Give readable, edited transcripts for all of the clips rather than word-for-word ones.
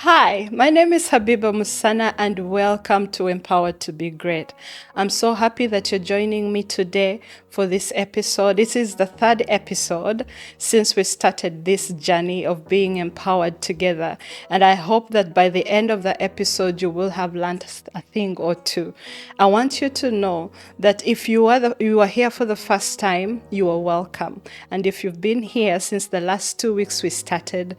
Hi, my name is Habiibah Musana and welcome to Empowered to Be Great. I'm so happy that you're joining me today for this episode. This is the third episode since we started this journey of being empowered together. And I hope that by the end of the episode, you will have learned a thing or two. I want you to know that if you are here for the first time, you are welcome. And if you've been here since the last 2 weeks we started,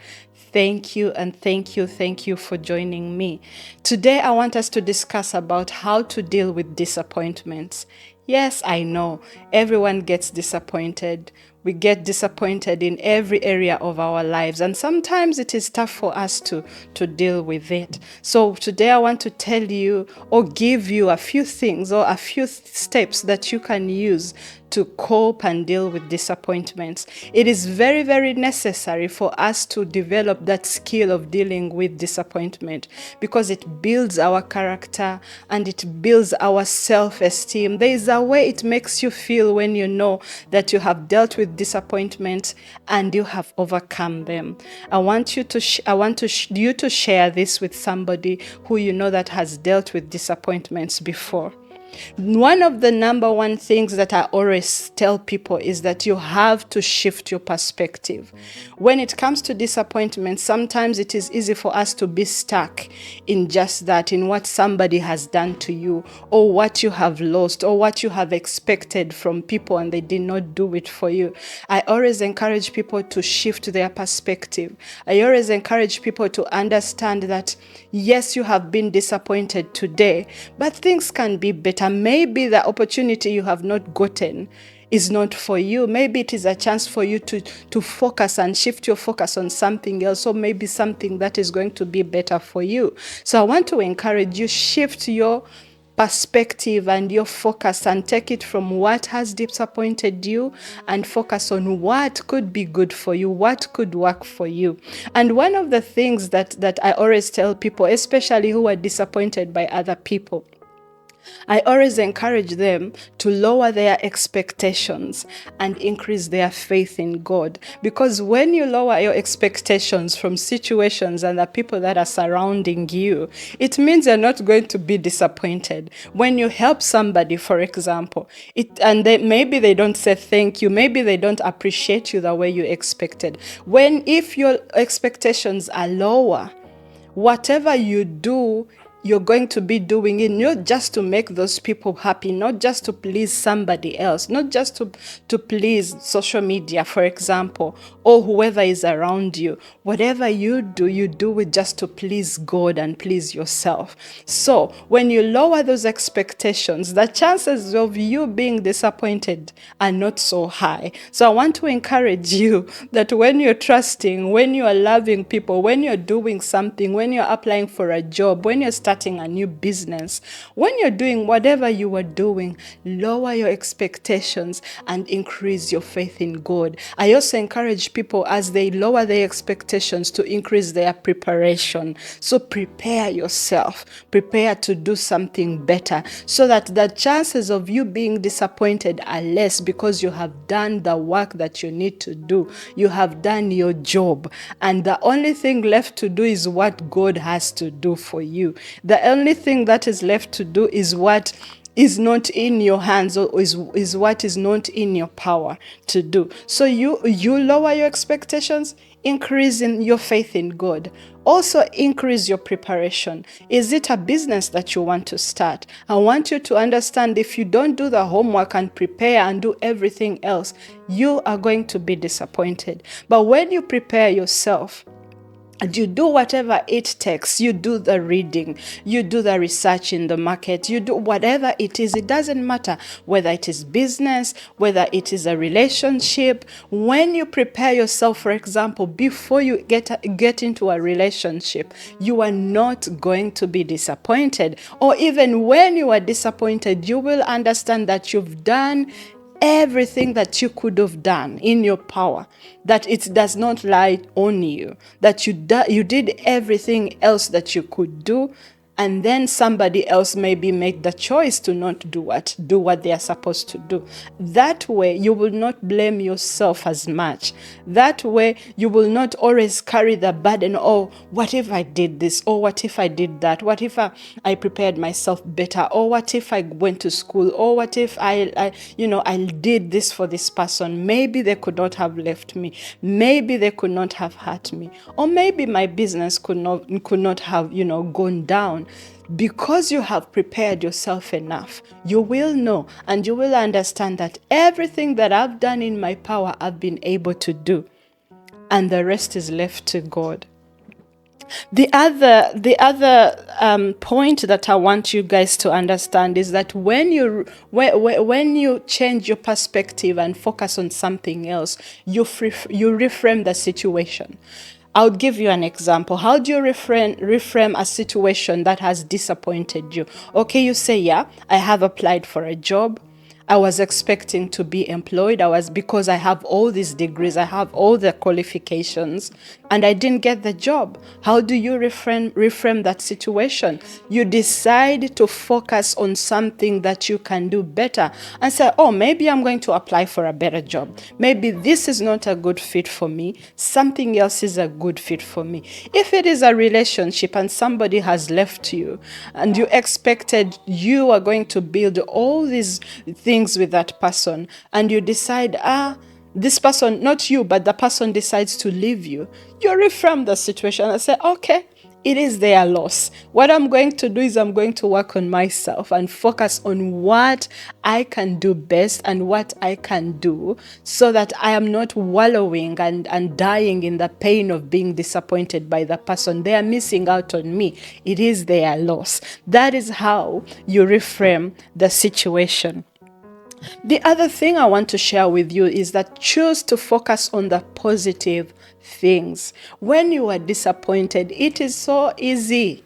thank you and thank you for joining me. Today I want us to discuss about how to deal with disappointments. Yes, I know everyone gets disappointed. We get disappointed in every area of our lives, and sometimes it is tough for us to deal with it. So today I want to tell you or give you a few things or a few steps that you can use to cope and deal with disappointments. It is very, very necessary for us to develop that skill of dealing with disappointment because it builds our character and it builds our self-esteem. There is a way it makes you feel when you know that you have dealt with disappointments and you have overcome them. I want you to share this with somebody who you know that has dealt with disappointments before. One of the number one things that I always tell people is that you have to shift your perspective. When it comes to disappointment, sometimes it is easy for us to be stuck in just that, in what somebody has done to you, or what you have lost, or what you have expected from people and they did not do it for you. I always encourage people to shift their perspective. I always encourage people to understand that, yes, you have been disappointed today, but things can be better. Maybe the opportunity you have not gotten is not for you. Maybe it is a chance for you to focus and shift your focus on something else, or maybe something that is going to be better for you. So I want to encourage you, shift your perspective and your focus and take it from what has disappointed you and focus on what could be good for you, what could work for you. And one of the things that I always tell people, especially who are disappointed by other people, I always encourage them to lower their expectations and increase their faith in God. Because when you lower your expectations from situations and the people that are surrounding you, it means you're not going to be disappointed. When you help somebody, for example, maybe they don't say thank you, maybe they don't appreciate you the way you expected. If your expectations are lower, whatever you do, you're going to be doing it not just to make those people happy, not just to please somebody else, not just to please social media, for example, or whoever is around you. Whatever you do it just to please God and please yourself. So when you lower those expectations, the chances of you being disappointed are not so high. So I want to encourage you that when you're trusting, when you are loving people, when you're doing something, when you're applying for a job, when you're starting a new business, when you're doing whatever you are doing, lower your expectations and increase your faith in God. I also encourage people, as they lower their expectations, to increase their preparation. So prepare yourself, prepare to do something better, so that the chances of you being disappointed are less, because you have done the work that you need to do. You have done your job, and the only thing left to do is what God has to do for you. The only thing that is left to do is what is not in your hands, or is what is not in your power to do. So you lower your expectations, increase in your faith in God. Also increase your preparation. Is it a business that you want to start? I want you to understand, if you don't do the homework and prepare and do everything else, you are going to be disappointed. But when you prepare yourself, and you do whatever it takes, you do the reading, you do the research in the market, you do whatever it is. It doesn't matter whether it is business, whether it is a relationship. When you prepare yourself, for example, before you get into a relationship, you are not going to be disappointed. Or even when you are disappointed, you will understand that you've done everything that you could have done in your power, that it does not lie on you, that you did everything else that you could do, and then somebody else maybe make the choice to not do what they are supposed to do. That way you will not blame yourself as much. That way you will not always carry the burden, oh, what if I did this, or what if I did that, what if I prepared myself better, or what if I went to school, or what if I did this for this person. Maybe they could not have left me, maybe they could not have hurt me, or maybe my business could not have gone down. Because you have prepared yourself enough, you will know and you will understand that everything that I've done in my power, I've been able to do, and the rest is left to God. The other point that I want you guys to understand is that when you change your perspective and focus on something else, you reframe the situation. I'll give you an example. How do you reframe a situation that has disappointed you? Okay, you say, yeah, I have applied for a job. I was expecting to be employed. Because I have all these degrees, I have all the qualifications, and I didn't get the job. How do you reframe that situation? You decide to focus on something that you can do better and say, oh, maybe I'm going to apply for a better job. Maybe this is not a good fit for me. Something else is a good fit for me. If it is a relationship and somebody has left you and you expected you are going to build all these things with that person, and you decide, this person, not you, but the person decides to leave you, you reframe the situation and say, okay, it is their loss. What I'm going to do is I'm going to work on myself and focus on what I can do best and what I can do, so that I am not wallowing and dying in the pain of being disappointed by the person. They are missing out on me. It is their loss. That is how you reframe the situation. The other thing I want to share with you is that choose to focus on the positive things. When you are disappointed, it is so easy.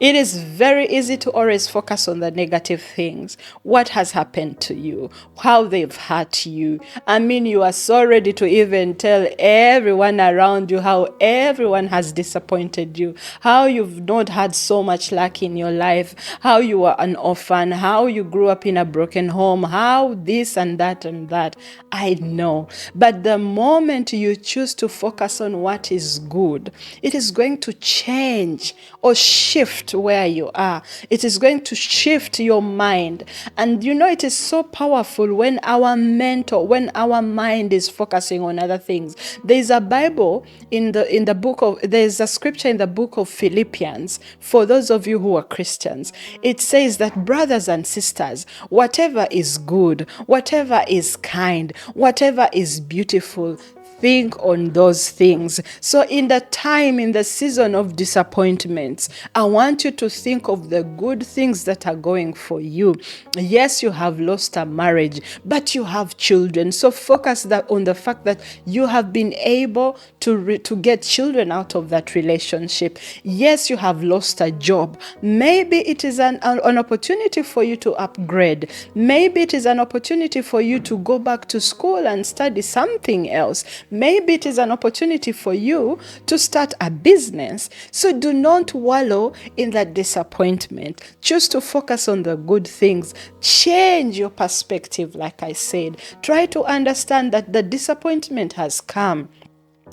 It is very easy to always focus on the negative things. What has happened to you, how they've hurt you. I mean, you are so ready to even tell everyone around you how everyone has disappointed you, how you've not had so much luck in your life, how you were an orphan, how you grew up in a broken home, how this and that and that. I know. But the moment you choose to focus on what is good, it is going to change or shift where you are. It is going to shift your mind. And it is so powerful when our mind is focusing on other things. There's a Bible there's a scripture in the book of Philippians, for those of you who are Christians. It says that, brothers and sisters, whatever is good, whatever is kind, whatever is beautiful, think on those things. So in the season of disappointments, I want you to think of the good things that are going for you. Yes, you have lost a marriage, but you have children. So focus on the fact that you have been able to get children out of that relationship. Yes, you have lost a job. Maybe it is an opportunity for you to upgrade. Maybe it is an opportunity for you to go back to school and study something else. Maybe it is an opportunity for you to start a business. So do not wallow in that disappointment. Choose to focus on the good things. Change your perspective, like I said. Try to understand that the disappointment has come,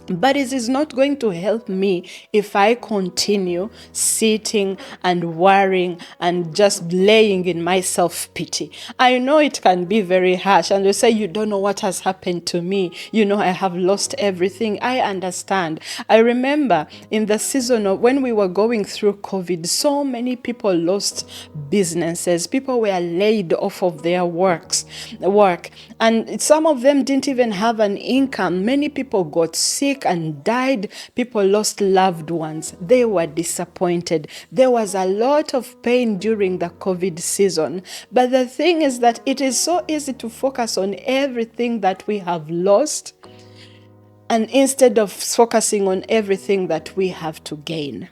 but it is not going to help me if I continue sitting and worrying and just laying in my self-pity. I know it can be very harsh, and you say, you don't know what has happened to me. I have lost everything. I understand. I remember in the season of when we were going through COVID, so many people lost businesses. People were laid off of their work, and some of them didn't even have an income. Many people got sick and died. People lost loved ones. They were disappointed. There was a lot of pain during the COVID season. But the thing is that it is so easy to focus on everything that we have lost, and instead of focusing on everything that we have to gain.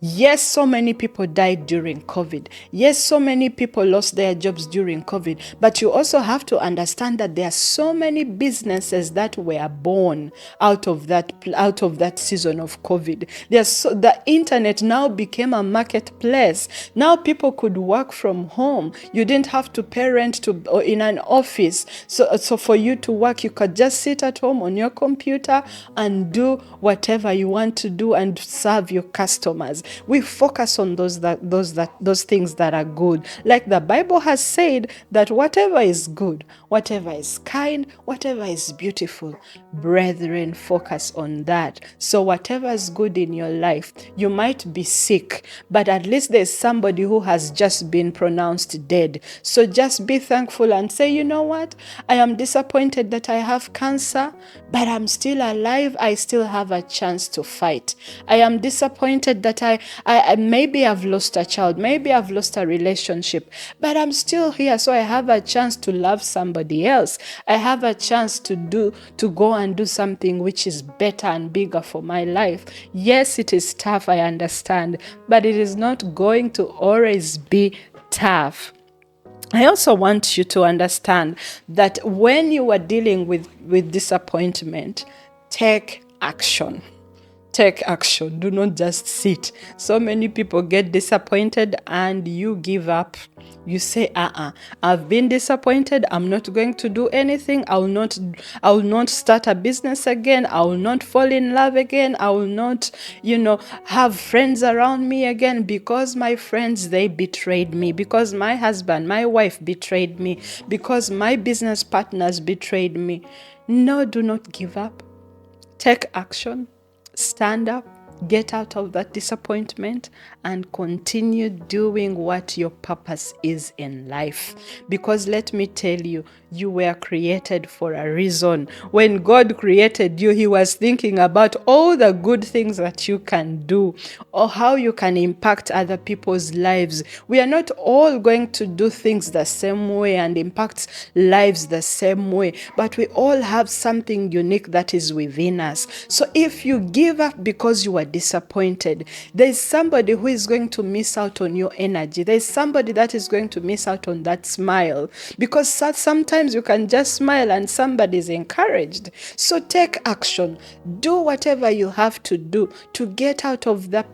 Yes, so many people died during COVID. Yes, so many people lost their jobs during COVID. But you also have to understand that there are so many businesses that were born out of that season of COVID. The internet now became a marketplace. Now people could work from home. You didn't have to pay rent or in an office. So for you to work, you could just sit at home on your computer and do whatever you want to do and serve your customers. We focus on those things that are good. Like the Bible has said that whatever is good, whatever is kind, whatever is beautiful, brethren, focus on that. So whatever is good in your life, you might be sick, but at least there's somebody who has just been pronounced dead. So just be thankful and say, you know what? I am disappointed that I have cancer, but I'm still alive. I still have a chance to fight. I am disappointed that I maybe I've lost a child, maybe I've lost a relationship, but I'm still here. So I have a chance to love somebody else. I have a chance to go and do something which is better and bigger for my life. Yes, it is tough, I understand, but it is not going to always be tough. I also want you to understand that when you are dealing with disappointment, take action. Take action. Do not just sit. So many people get disappointed and you give up. You say, I've been disappointed. I'm not going to do anything. I will not start a business again. I will not fall in love again. I will not, have friends around me again, because my friends, they betrayed me, because my husband, my wife betrayed me, because my business partners betrayed me. No, do not give up. Take action. Stand up, get out of that disappointment, and continue doing what your purpose is in life. Because let me tell you, you were created for a reason. When God created you, He was thinking about all the good things that you can do, or how you can impact other people's lives. We are not all going to do things the same way and impact lives the same way, but we all have something unique that is within us. So if you give up because you are disappointed, there's somebody who is going to miss out on your energy. There's somebody that is going to miss out on that smile, because sometimes you can just smile and somebody is encouraged. So take action. Do whatever you have to do to get out of that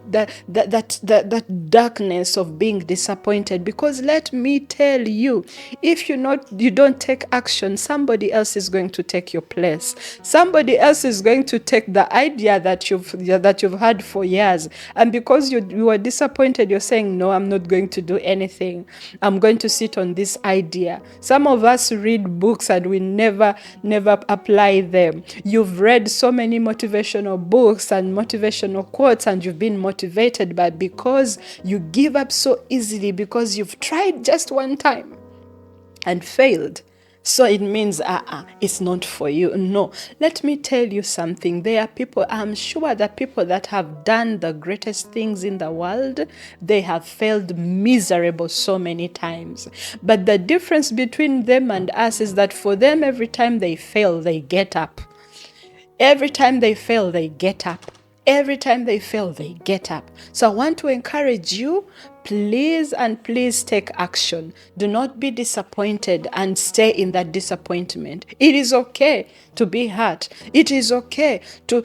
darkness of being disappointed. Because let me tell you, if you don't take action, somebody else is going to take your place. Somebody else is going to take the idea that you've had for years, and because you are disappointed, you're saying, no, I'm not going to do anything. I'm going to sit on this idea. Some of us read books and we never apply them. You've read so many motivational books and motivational quotes, and you've been motivated, but because you give up so easily, because you've tried just one time and failed, so it means, it's not for you. No, let me tell you something. There are people, I'm sure that people that have done the greatest things in the world, they have failed miserable so many times. But the difference between them and us is that for them, every time they fail, they get up. Every time they fail, they get up. Every time they fail, they get up. So I want to encourage you, please take action. Do not be disappointed and stay in that disappointment. It is okay to be hurt. It is okay to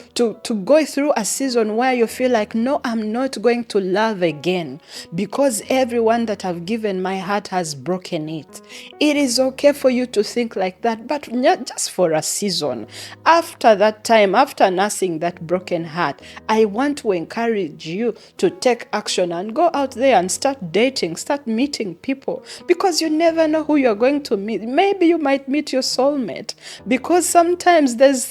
go through a season where you feel like, no, I'm not going to love again, because everyone that I've given my heart has broken it. It is okay for you to think like that, but not just for a season. After that time, after nursing that broken heart, I want to encourage you to take action and go out there and start dating, start meeting people, because you never know who you're going to meet. Maybe you might meet your soulmate, because sometimes these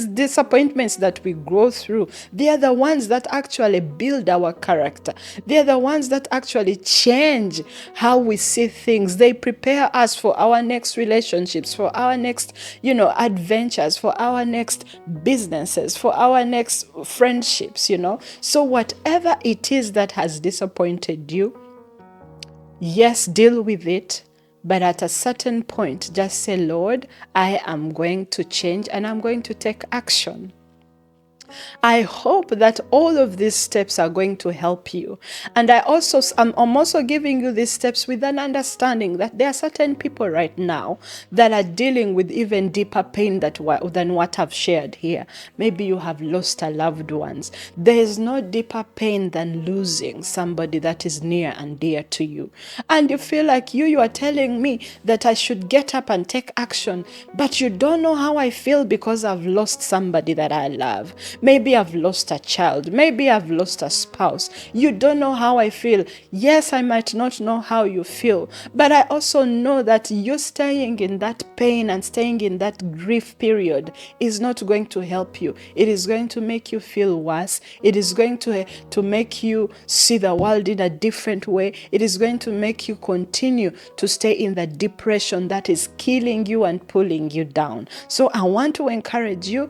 disappointments that we go through, they are the ones that actually build our character. They are the ones that actually change how we see things. They prepare us for our next relationships, for our next, adventures, for our next businesses, for our next friendships, So whatever it is that has disappointed you, yes, deal with it. But at a certain point, just say, Lord, I am going to change and I'm going to take action. I hope that all of these steps are going to help you. And I'm also giving you these steps with an understanding that there are certain people right now that are dealing with even deeper pain than what I've shared here. Maybe you have lost a loved one. There is no deeper pain than losing somebody that is near and dear to you. And you feel like you are telling me that I should get up and take action, but you don't know how I feel because I've lost somebody that I love. Maybe I've lost a child. Maybe I've lost a spouse. You don't know how I feel. Yes, I might not know how you feel, but I also know that you staying in that pain and staying in that grief period is not going to help you. It is going to make you feel worse. It is going to make you see the world in a different way. It is going to make you continue to stay in the depression that is killing you and pulling you down. So I want to encourage you,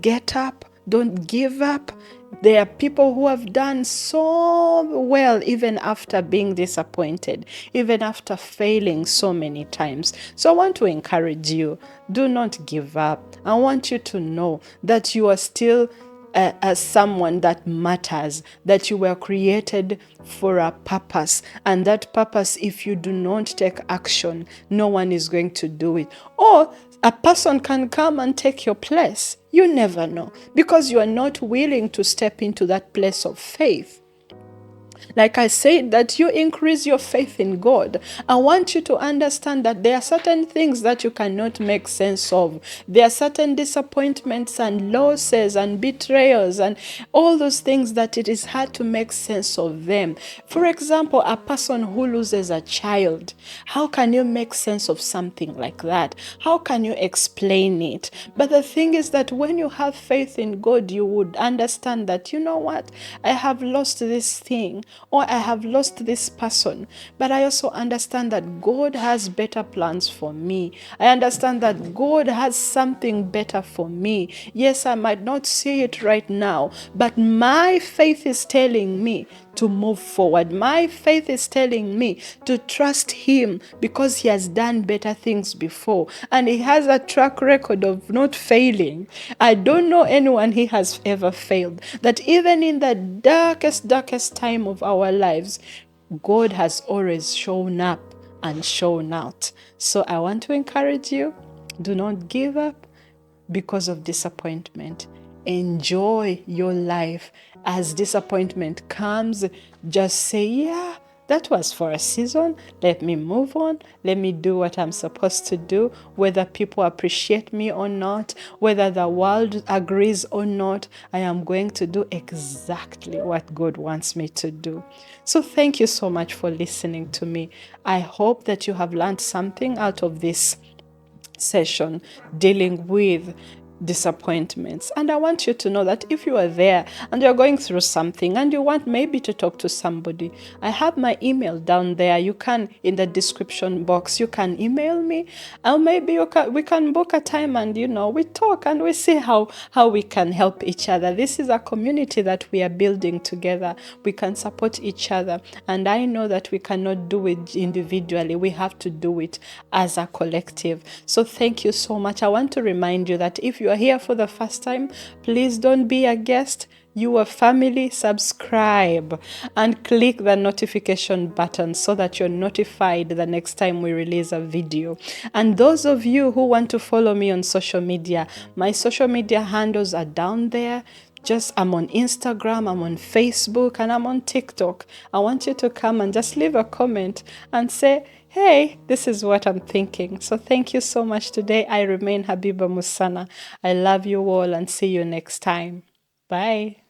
get up, don't give up. There are people who have done so well even after being disappointed, even after failing so many times. So I want to encourage you, do not give up. I want you to know that you are still as someone that matters, that you were created for a purpose. And that purpose, if you do not take action, no one is going to do it. Or a person can come and take your place. You never know, because you are not willing to step into that place of faith. Like I said, that you increase your faith in God. I want you to understand that there are certain things that you cannot make sense of. There are certain disappointments and losses and betrayals and all those things that it is hard to make sense of them. For example, a person who loses a child. How can you make sense of something like that? How can you explain it? But the thing is that when you have faith in God, you would understand that, you know what, I have lost this thing, or I have lost this person, but I also understand that God has better plans for me. I understand that God has something better for me. Yes, I might not see it right now, but my faith is telling me to move forward. My faith is telling me to trust Him because He has done better things before, and He has a track record of not failing. I don't know anyone He has ever failed. That even in the darkest time of our lives, God has always shown up and shown out. So I want to encourage you, do not give up because of disappointment. Enjoy your life. As disappointment comes, just say, yeah, that was for a season. Let me move on. Let me do what I'm supposed to do, whether people appreciate me or not, whether the world agrees or not. I am going to do exactly what God wants me to do. So thank you so much for listening to me. I hope that you have learned something out of this session dealing with disappointments. And I want you to know that if you are there and you're going through something and you want maybe to talk to somebody, I have my email down there. You can, in the description box, you can email me, and maybe we can book a time and we talk and we see how we can help each other. This is a community that we are building together. We can support each other, and I know that we cannot do it individually. We have to do it as a collective. So thank you so much. I want to remind you that if you are here for the first time, please don't be a guest. You are family. Subscribe and click the notification button so that you're notified the next time we release a video. And those of you who want to follow me on social media, my social media handles are down there. I'm on Instagram, I'm on Facebook, and I'm on TikTok. I want you to come and just leave a comment and say, hey, this is what I'm thinking. So thank you so much today. I remain Habiibah Musana. I love you all and see you next time. Bye.